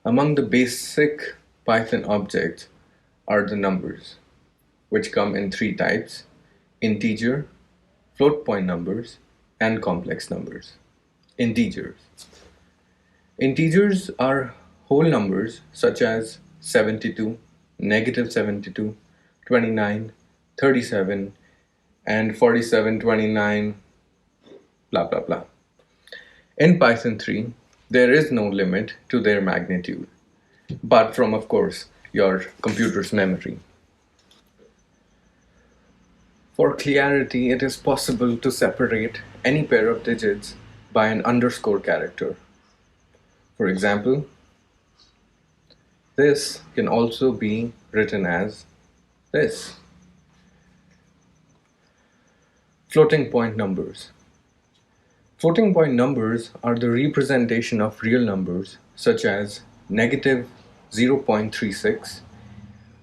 Among the basic Python objects are the numbers, which come in three types: integer, float point numbers, and complex numbers. Integers. Integers are whole numbers such as 72, negative 72, 29, 37, and 47, 29, blah blah blah. In Python 3, there is no limit to their magnitude, but from, of course, your computer's memory. For clarity, it is possible to separate any pair of digits by an underscore character. For example, this can also be written as this. Floating point numbers. Floating point numbers are the representation of real numbers such as negative 0.36,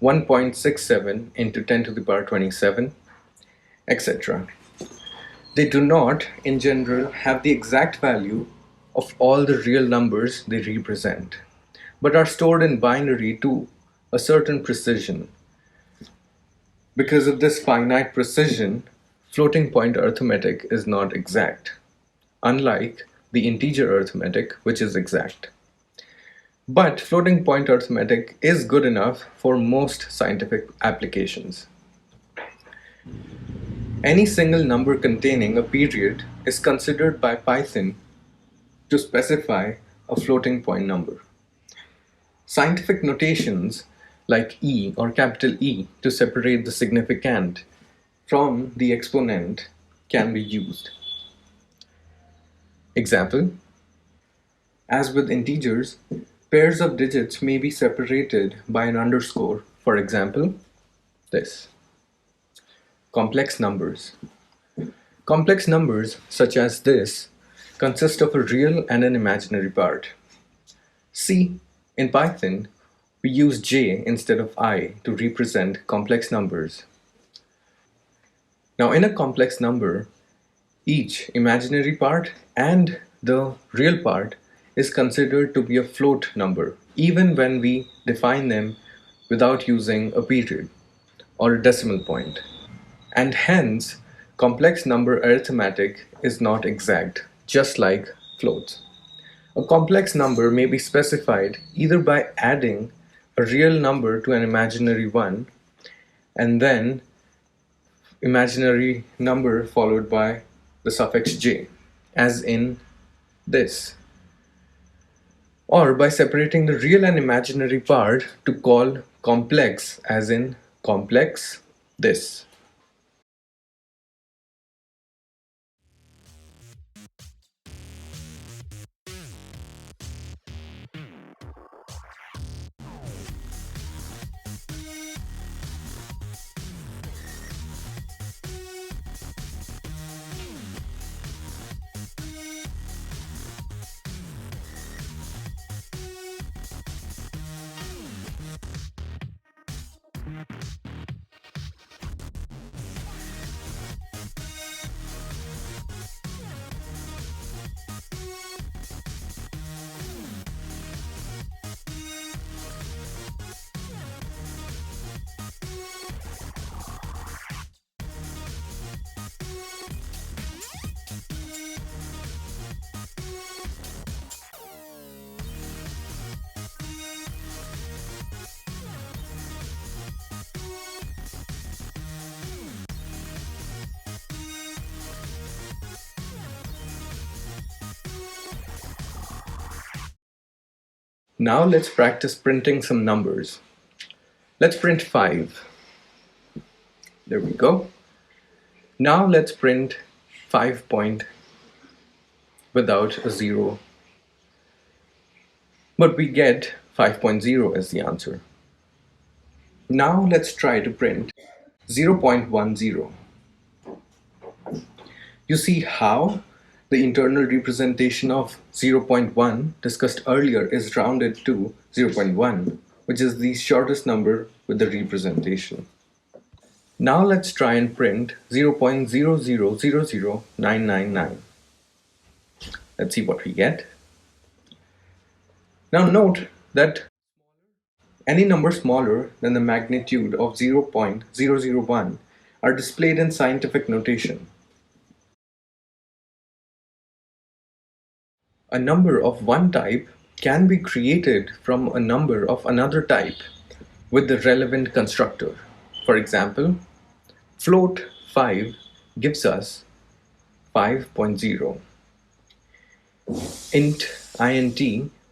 1.67 into 10 to the power 27, etc. They do not, in general, have the exact value of all the real numbers they represent, but are stored in binary to a certain precision. Because of this finite precision, floating point arithmetic is not exact, unlike the integer arithmetic, which is exact. But floating point arithmetic is good enough for most scientific applications. Any single number containing a period is considered by Python to specify a floating point number. Scientific notations like E or capital E to separate the significand from the exponent can be used. Example: as with integers, pairs of digits may be separated by an underscore. For example, this. Complex numbers. Complex numbers, such as this, consist of a real and an imaginary part. See, in Python, we use j instead of I to represent complex numbers. Now, in a complex number, each imaginary part and the real part is considered to be a float number, even when we define them without using a period or a decimal point. And hence, complex number arithmetic is not exact, just like floats. A complex number may be specified either by adding a real number to an imaginary one and then imaginary number followed by the suffix j, as in this, or by separating the real and imaginary part to call complex, as in complex this. Now let's practice printing some numbers. Let's print 5. There we go. Now let's print 5 point without a 0. But we get 5.0 as the answer. Now let's try to print 0.10. You see how the internal representation of 0.1 discussed earlier is rounded to 0.1, which is the shortest number with the representation. Now let's try and print 0.0000999. Let's see what we get. Now note that any number smaller than the magnitude of 0.001 are displayed in scientific notation. A number of one type can be created from a number of another type with the relevant constructor. For example, float 5 gives us 5.0. Int,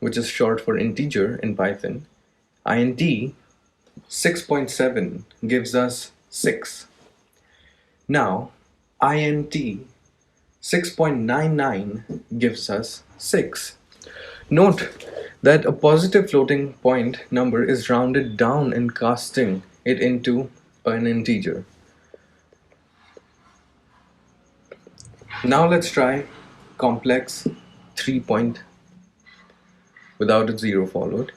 which is short for integer in Python, int 6.7 gives us 6. Now, int 6.99 gives us 6. Note that a positive floating point number is rounded down in casting it into an integer. Now let's try complex 3 point without a 0 followed.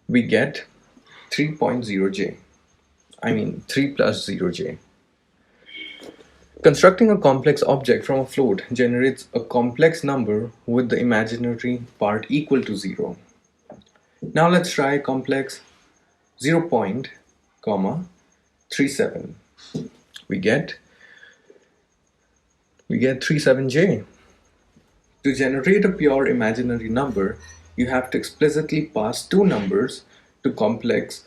We get 3.0j. I mean 3 plus 0j. Constructing a complex object from a float generates a complex number with the imaginary part equal to 0. Now let's try complex 0 point, comma, 37. We get 37j. To generate a pure imaginary number, you have to explicitly pass two numbers to complex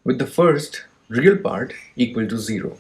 with the first real part equal to 0.